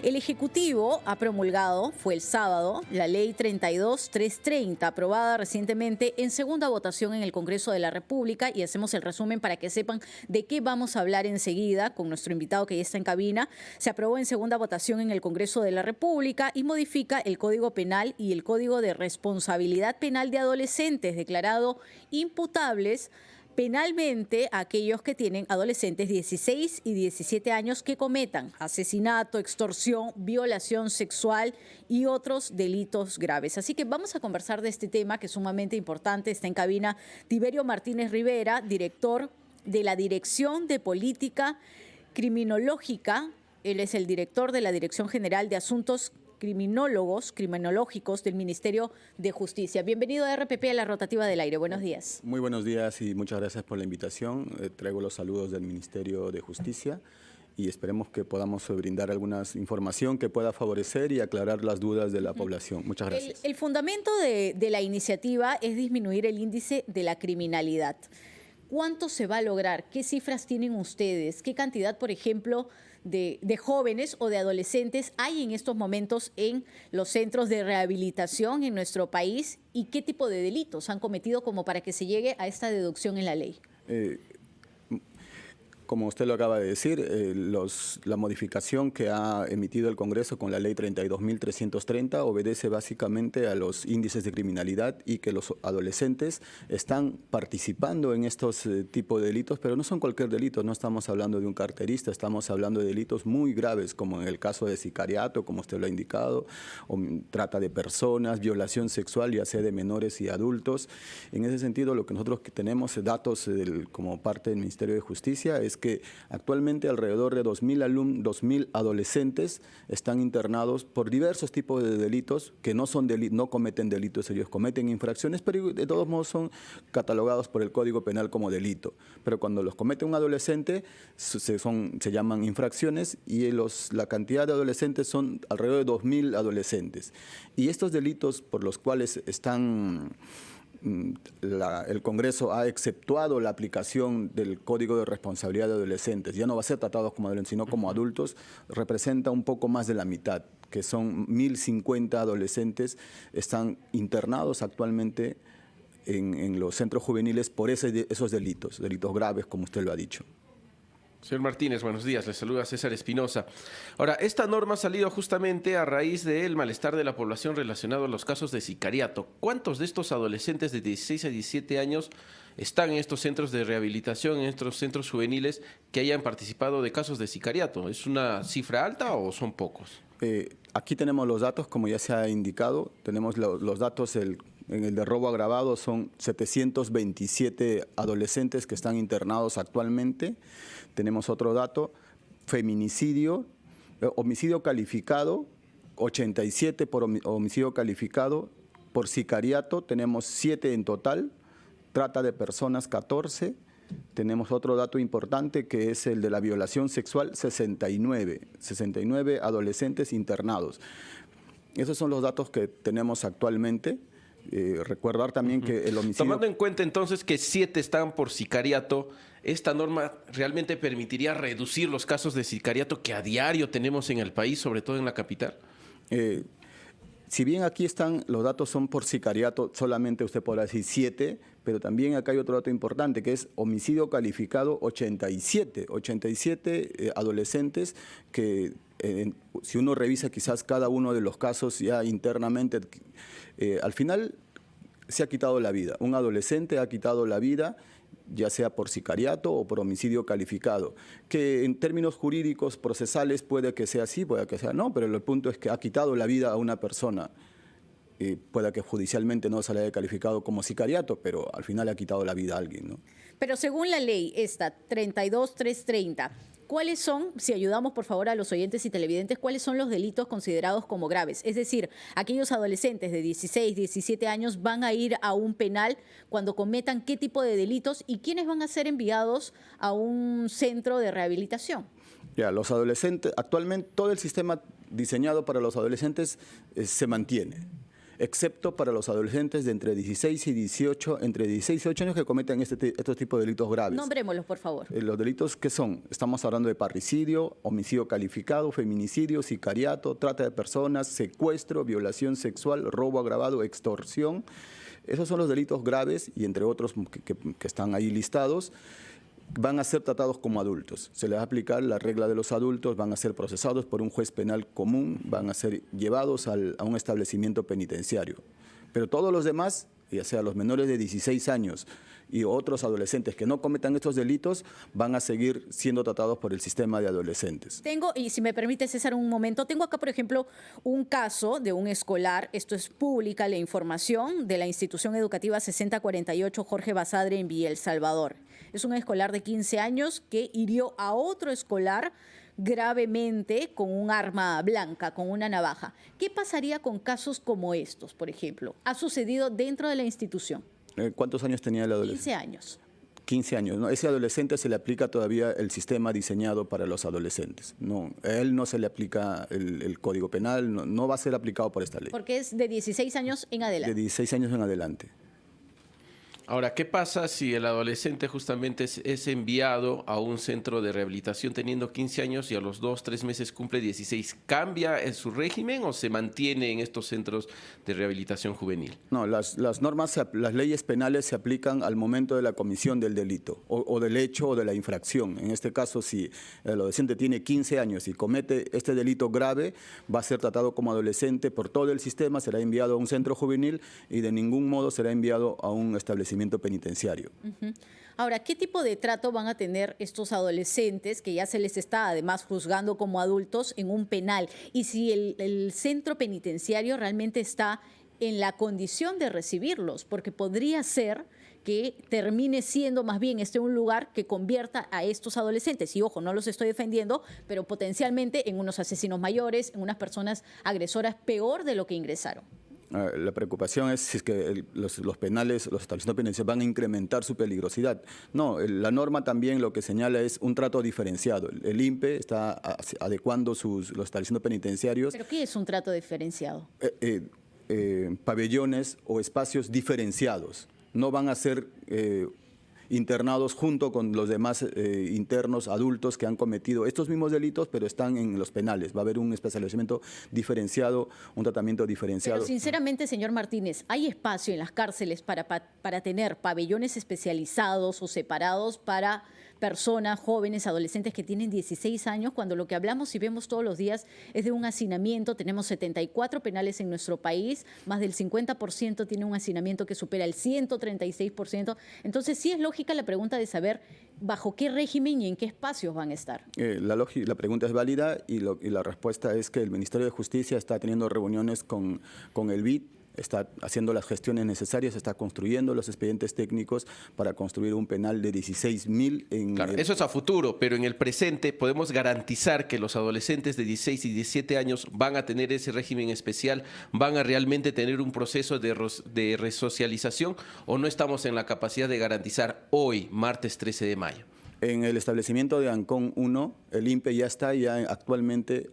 El Ejecutivo ha promulgado, fue el sábado, la Ley 32.330, aprobada recientemente en segunda votación en el Congreso de la República, y hacemos el resumen para que sepan de qué vamos a hablar enseguida con nuestro invitado que ya está en cabina. Se aprobó en segunda votación en el Congreso de la República y modifica el Código Penal y el Código de Responsabilidad Penal de Adolescentes, declarado imputables penalmente a aquellos que tienen adolescentes 16 y 17 años que cometan asesinato, extorsión, violación sexual y otros delitos graves. Así que vamos a conversar de este tema que es sumamente importante. Está en cabina Tiberio Martínez Rivera, director de la Dirección de Política Criminológica. Él es el director de la Dirección General de Asuntos Criminológicos del Ministerio de Justicia. Bienvenido a RPP, a la Rotativa del Aire. Buenos días. Muy buenos días y muchas gracias por la invitación. Traigo los saludos del Ministerio de Justicia y esperemos que podamos brindar alguna información que pueda favorecer y aclarar las dudas de la población. Muchas gracias. El fundamento de la iniciativa es disminuir el índice de la criminalidad. ¿Cuánto se va a lograr? ¿Qué cifras tienen ustedes? ¿Qué cantidad, por ejemplo, de jóvenes o de adolescentes hay en estos momentos en los centros de rehabilitación en nuestro país? ¿Y qué tipo de delitos han cometido como para que se llegue a esta deducción en la ley? Como usted lo acaba de decir, la modificación que ha emitido el Congreso con la Ley 32.330 obedece básicamente a los índices de criminalidad y que los adolescentes están participando en estos tipos de delitos, pero no son cualquier delito, no estamos hablando de un carterista, estamos hablando de delitos muy graves, como en el caso de sicariato, como usted lo ha indicado, o trata de personas, violación sexual, ya sea de menores y adultos. En ese sentido, lo que nosotros tenemos datos como parte del Ministerio de Justicia es que actualmente alrededor de 2.000 adolescentes están internados por diversos tipos de delitos que no cometen delitos, ellos cometen infracciones, pero de todos modos son catalogados por el Código Penal como delito. Pero cuando los comete un adolescente se llaman infracciones y la cantidad de adolescentes son alrededor de 2.000 adolescentes. Y estos delitos por los cuales el Congreso ha exceptuado la aplicación del Código de Responsabilidad de Adolescentes, ya no va a ser tratados como adolescentes, sino como adultos, representa un poco más de la mitad, que son 1.050 adolescentes, están internados actualmente en los centros juveniles por esos delitos graves, como usted lo ha dicho. Señor Martínez, buenos días. Le saluda César Espinosa. Ahora, esta norma ha salido justamente a raíz del malestar de la población relacionado a los casos de sicariato. ¿Cuántos de estos adolescentes de 16 a 17 años están en estos centros de rehabilitación, en estos centros juveniles que hayan participado de casos de sicariato? ¿Es una cifra alta o son pocos? Aquí tenemos los datos, como ya se ha indicado. Tenemos los datos en el de robo agravado, son 727 adolescentes que están internados actualmente. Tenemos otro dato, feminicidio, homicidio calificado, 87 por homicidio calificado, por sicariato tenemos 7 en total, trata de personas 14, tenemos otro dato importante que es el de la violación sexual, 69 adolescentes internados. Esos son los datos que tenemos actualmente. Recordar también que el homicidio... Tomando en cuenta entonces que 7 están por sicariato, ¿esta norma realmente permitiría reducir los casos de sicariato que a diario tenemos en el país, sobre todo en la capital? Si bien aquí los datos son por sicariato, solamente usted podrá decir 7, pero también acá hay otro dato importante que es homicidio calificado 87 adolescentes que si uno revisa quizás cada uno de los casos ya internamente, al final se ha quitado la vida. Un adolescente ha quitado la vida, ya sea por sicariato o por homicidio calificado, que en términos jurídicos, procesales, puede que sea así, puede que sea no, pero el punto es que ha quitado la vida a una persona. Puede que judicialmente no se le haya calificado como sicariato, pero al final le ha quitado la vida a alguien, ¿no? Pero según la ley, esta 32.330, ¿cuáles son, si ayudamos por favor a los oyentes y televidentes, cuáles son los delitos considerados como graves? Es decir, aquellos adolescentes de 16, 17 años van a ir a un penal cuando cometan qué tipo de delitos y quiénes van a ser enviados a un centro de rehabilitación. Ya, los adolescentes, actualmente todo el sistema diseñado para los adolescentes se mantiene. excepto para los adolescentes de entre 16 y 18, entre 16 y 18 años que cometen estos tipos de delitos graves. Nombrémoslos, por favor. Los delitos que son, estamos hablando de parricidio, homicidio calificado, feminicidio, sicariato, trata de personas, secuestro, violación sexual, robo agravado, extorsión. Esos son los delitos graves y entre otros que están ahí listados. Van a ser tratados como adultos. Se les va a aplicar la regla de los adultos, van a ser procesados por un juez penal común, van a ser llevados a un establecimiento penitenciario. Pero todos los demás, ya sea los menores de 16 años y otros adolescentes que no cometan estos delitos, van a seguir siendo tratados por el sistema de adolescentes. Tengo, y si me permite, César, un momento, tengo acá, por ejemplo, un caso de un escolar, esto es pública la información, de la institución educativa 6048 Jorge Basadre en Villa El Salvador. Es un escolar de 15 años que hirió a otro escolar gravemente con un arma blanca, con una navaja. ¿Qué pasaría con casos como estos, por ejemplo? Ha sucedido dentro de la institución. ¿Cuántos años tenía el adolescente? 15 años. 15 años. ¿No? Ese adolescente se le aplica todavía el sistema diseñado para los adolescentes. No, a él no se le aplica el Código Penal, no va a ser aplicado por esta ley. Porque es de 16 años en adelante. De 16 años en adelante. Ahora, ¿qué pasa si el adolescente justamente es enviado a un centro de rehabilitación teniendo 15 años y a los 2, 3 meses cumple 16? ¿Cambia en su régimen o se mantiene en estos centros de rehabilitación juvenil? No, las normas, las leyes penales se aplican al momento de la comisión del delito o del hecho o de la infracción. En este caso, si el adolescente tiene 15 años y comete este delito grave, va a ser tratado como adolescente por todo el sistema, será enviado a un centro juvenil y de ningún modo será enviado a un establecimiento penitenciario. Ahora, ¿qué tipo de trato van a tener estos adolescentes que ya se les está además juzgando como adultos en un penal? Y si el centro penitenciario realmente está en la condición de recibirlos, porque podría ser que termine siendo más bien un lugar que convierta a estos adolescentes, y ojo, no los estoy defendiendo, pero potencialmente en unos asesinos mayores, en unas personas agresoras peor de lo que ingresaron. La preocupación es si es que los penales, los establecimientos penitenciarios van a incrementar su peligrosidad. No, la norma también lo que señala es un trato diferenciado. El INPE está adecuando los establecimientos penitenciarios. ¿Pero qué es un trato diferenciado? Pabellones o espacios diferenciados. No van a ser internados junto con los demás internos adultos que han cometido estos mismos delitos, pero están en los penales. Va a haber un establecimiento diferenciado, un tratamiento diferenciado. Pero sinceramente, señor Martínez, ¿hay espacio en las cárceles para tener pabellones especializados o separados para personas, jóvenes, adolescentes que tienen 16 años, cuando lo que hablamos y vemos todos los días es de un hacinamiento? Tenemos 74 penales en nuestro país, más del 50% tiene un hacinamiento que supera el 136%. Entonces, sí es lógica la pregunta de saber bajo qué régimen y en qué espacios van a estar. La pregunta es válida y la respuesta es que el Ministerio de Justicia está teniendo reuniones con el BID, está haciendo las gestiones necesarias, está construyendo los expedientes técnicos para construir un penal de 16.000 en... Claro, eso es a futuro, pero en el presente podemos garantizar que los adolescentes de 16 y 17 años van a tener ese régimen especial, van a realmente tener un proceso de resocialización, ¿o no estamos en la capacidad de garantizar hoy, martes 13 de mayo? En el establecimiento de Ancón 1, el INPE ya está actualmente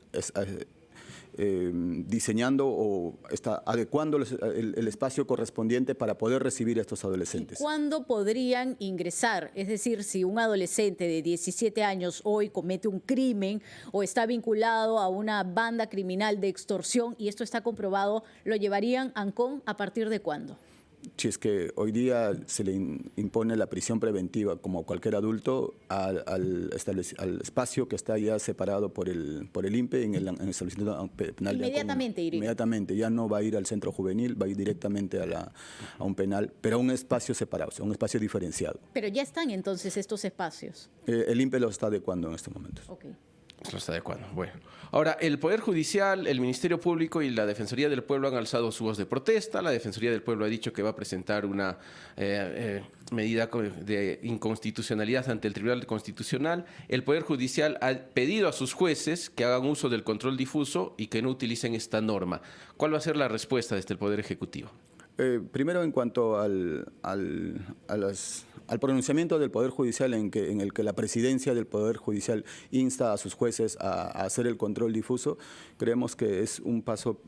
diseñando o está adecuando el espacio correspondiente para poder recibir a estos adolescentes. ¿Y cuándo podrían ingresar? Es decir, si un adolescente de 17 años hoy comete un crimen o está vinculado a una banda criminal de extorsión y esto está comprobado, ¿lo llevarían a Ancón a partir de cuándo? Si es que hoy día se le impone la prisión preventiva como cualquier adulto al espacio que está ya separado por el INPE en el establecimiento penal. Inmediatamente iría. Inmediatamente, ya no va a ir al centro juvenil, va a ir directamente a un penal, pero a un espacio separado, o sea, un espacio diferenciado. Pero ya están entonces estos espacios. El INPE los está adecuando en estos momentos. Okay. Lo está adecuando. Bueno, ahora, el Poder Judicial, el Ministerio Público y la Defensoría del Pueblo han alzado su voz de protesta. La Defensoría del Pueblo ha dicho que va a presentar una medida de inconstitucionalidad ante el Tribunal Constitucional. El Poder Judicial ha pedido a sus jueces que hagan uso del control difuso y que no utilicen esta norma. ¿Cuál va a ser la respuesta desde el Poder Ejecutivo? Primero, en cuanto a al pronunciamiento del Poder Judicial en el que la presidencia del Poder Judicial insta a sus jueces a hacer el control difuso, creemos que es un paso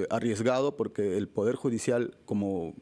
arriesgado porque el Poder Judicial como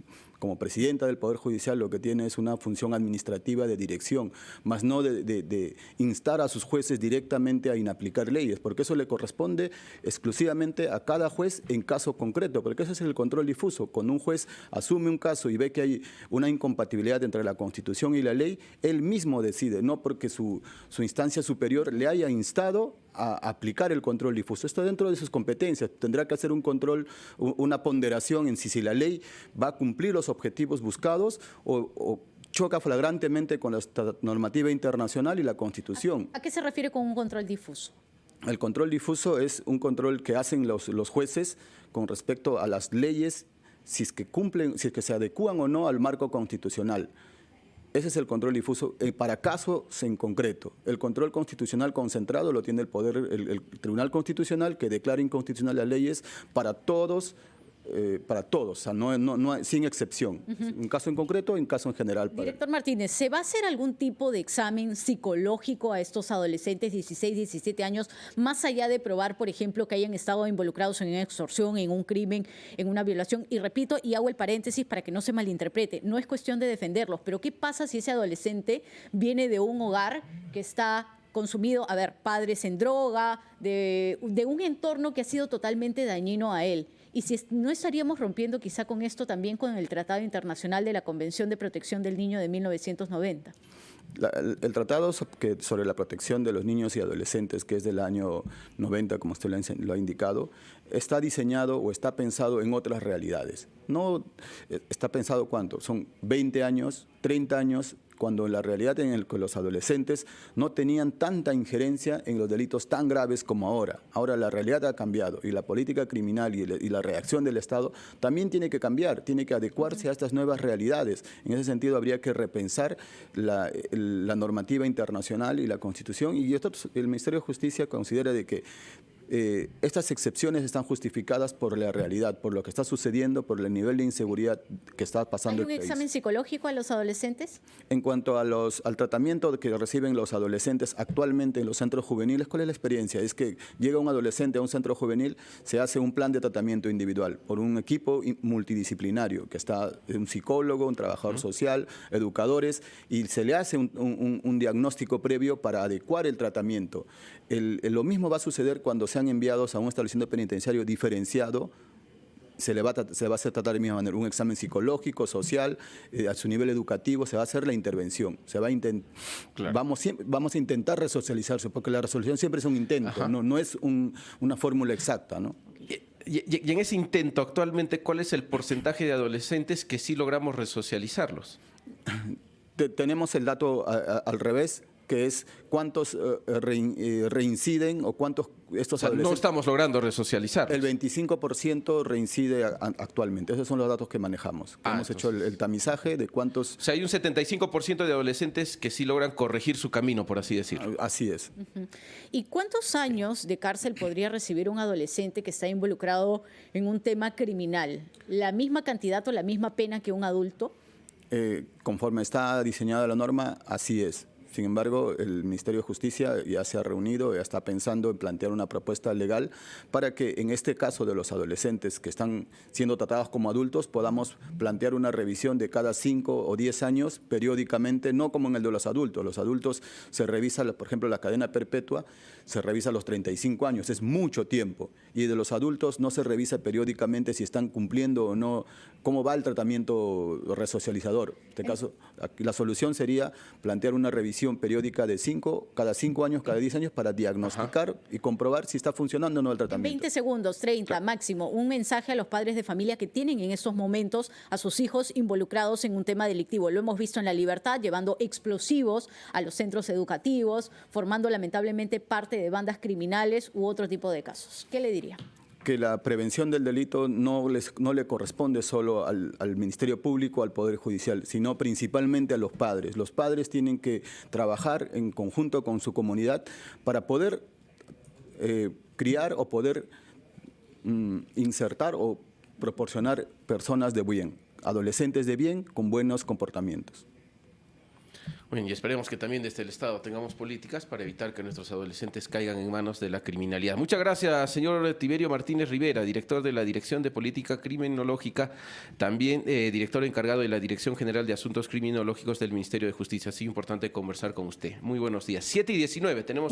presidenta del Poder Judicial lo que tiene es una función administrativa de dirección, más no de instar a sus jueces directamente a inaplicar leyes, porque eso le corresponde exclusivamente a cada juez en caso concreto, porque ese es el control difuso. Cuando un juez asume un caso y ve que hay una incompatibilidad entre la Constitución y la ley, él mismo decide, no porque su instancia superior le haya instado a aplicar el control difuso. Esto dentro de sus competencias. Tendrá que hacer un control, una ponderación en si la ley va a cumplir los objetivos buscados o choca flagrantemente con la normativa internacional y la Constitución. ¿A qué se refiere con un control difuso? El control difuso es un control que hacen los jueces con respecto a las leyes, si es que cumplen, si es que se adecúan o no al marco constitucional. Ese es el control difuso para casos en concreto. El control constitucional concentrado lo tiene el Tribunal Constitucional, que declara inconstitucional las leyes para todos, o sea, sin excepción. Un caso en concreto, un caso en general. Director Martínez, ¿se va a hacer algún tipo de examen psicológico a estos adolescentes 16, 17 años, más allá de probar, por ejemplo, que hayan estado involucrados en una extorsión, en un crimen, en una violación? Y repito, y hago el paréntesis para que no se malinterprete, no es cuestión de defenderlos, pero ¿qué pasa si ese adolescente viene de un hogar que está consumido, padres en droga, de un entorno que ha sido totalmente dañino a él? Y si no estaríamos rompiendo quizá con esto también con el Tratado Internacional de la Convención de Protección del Niño de 1990. El tratado sobre la protección de los niños y adolescentes, que es del año 90, como usted lo ha indicado, está diseñado o está pensado en otras realidades. No está pensado, ¿cuánto? Son 20 años, 30 años, cuando en la realidad en el que los adolescentes no tenían tanta injerencia en los delitos tan graves como ahora. Ahora la realidad ha cambiado y la política criminal y la reacción del Estado también tiene que cambiar, tiene que adecuarse a estas nuevas realidades. En ese sentido habría que repensar la normativa internacional y la Constitución, y el Ministerio de Justicia considera de que estas excepciones están justificadas por la realidad, por lo que está sucediendo, por el nivel de inseguridad que está pasando el país. ¿Hay un examen psicológico a los adolescentes? En cuanto al tratamiento que reciben los adolescentes actualmente en los centros juveniles, ¿cuál es la experiencia? Es que llega un adolescente a un centro juvenil, se hace un plan de tratamiento individual por un equipo multidisciplinario, que está un psicólogo, un trabajador social, educadores, y se le hace un diagnóstico previo para adecuar el tratamiento. Lo mismo va a suceder cuando sean enviados a un establecimiento penitenciario diferenciado. Se va a hacer tratar de la misma manera, un examen psicológico, social, a su nivel educativo, se va a hacer la intervención. Claro. Vamos a intentar resocializarse, porque la resolución siempre es un intento, no es una fórmula exacta, ¿no? Y en ese intento, actualmente, ¿cuál es el porcentaje de adolescentes que sí logramos resocializarlos? Tenemos el dato al revés, que es cuántos reinciden o cuántos estos adolescentes. No estamos logrando resocializar. El 25% reincide actualmente. Esos son los datos que manejamos. Hemos hecho el tamizaje de cuántos. O sea, hay un 75% de adolescentes que sí logran corregir su camino, por así decirlo. Así es. ¿Y cuántos años de cárcel podría recibir un adolescente que está involucrado en un tema criminal? ¿La misma cantidad o la misma pena que un adulto? Conforme está diseñada la norma, así es. Sin embargo, el Ministerio de Justicia ya se ha reunido, ya está pensando en plantear una propuesta legal para que en este caso de los adolescentes que están siendo tratados como adultos podamos plantear una revisión de cada 5 o 10 años periódicamente, no como en el de los adultos. Los adultos se revisa, por ejemplo, la cadena perpetua se revisa a los 35 años, es mucho tiempo. Y de los adultos no se revisa periódicamente si están cumpliendo o no, cómo va el tratamiento resocializador. En este caso, la solución sería plantear una revisión periódica de cada 5 años, cada 10 años, para diagnosticar y comprobar si está funcionando o no el tratamiento. 20 segundos, 30 máximo, un mensaje a los padres de familia que tienen en estos momentos a sus hijos involucrados en un tema delictivo. Lo hemos visto en La Libertad, llevando explosivos a los centros educativos, formando lamentablemente parte de bandas criminales u otro tipo de casos. ¿Qué le diría? Que la prevención del delito no le corresponde solo al Ministerio Público, al Poder Judicial, sino principalmente a los padres. Los padres tienen que trabajar en conjunto con su comunidad para poder criar o poder insertar o proporcionar personas de bien, adolescentes de bien con buenos comportamientos. Bueno, y esperemos que también desde el Estado tengamos políticas para evitar que nuestros adolescentes caigan en manos de la criminalidad. Muchas gracias, señor Tiberio Martínez Rivera, director de la Dirección de Política Criminológica, también director encargado de la Dirección General de Asuntos Criminológicos del Ministerio de Justicia. Ha sido importante conversar con usted. Muy buenos días. 7:19, tenemos...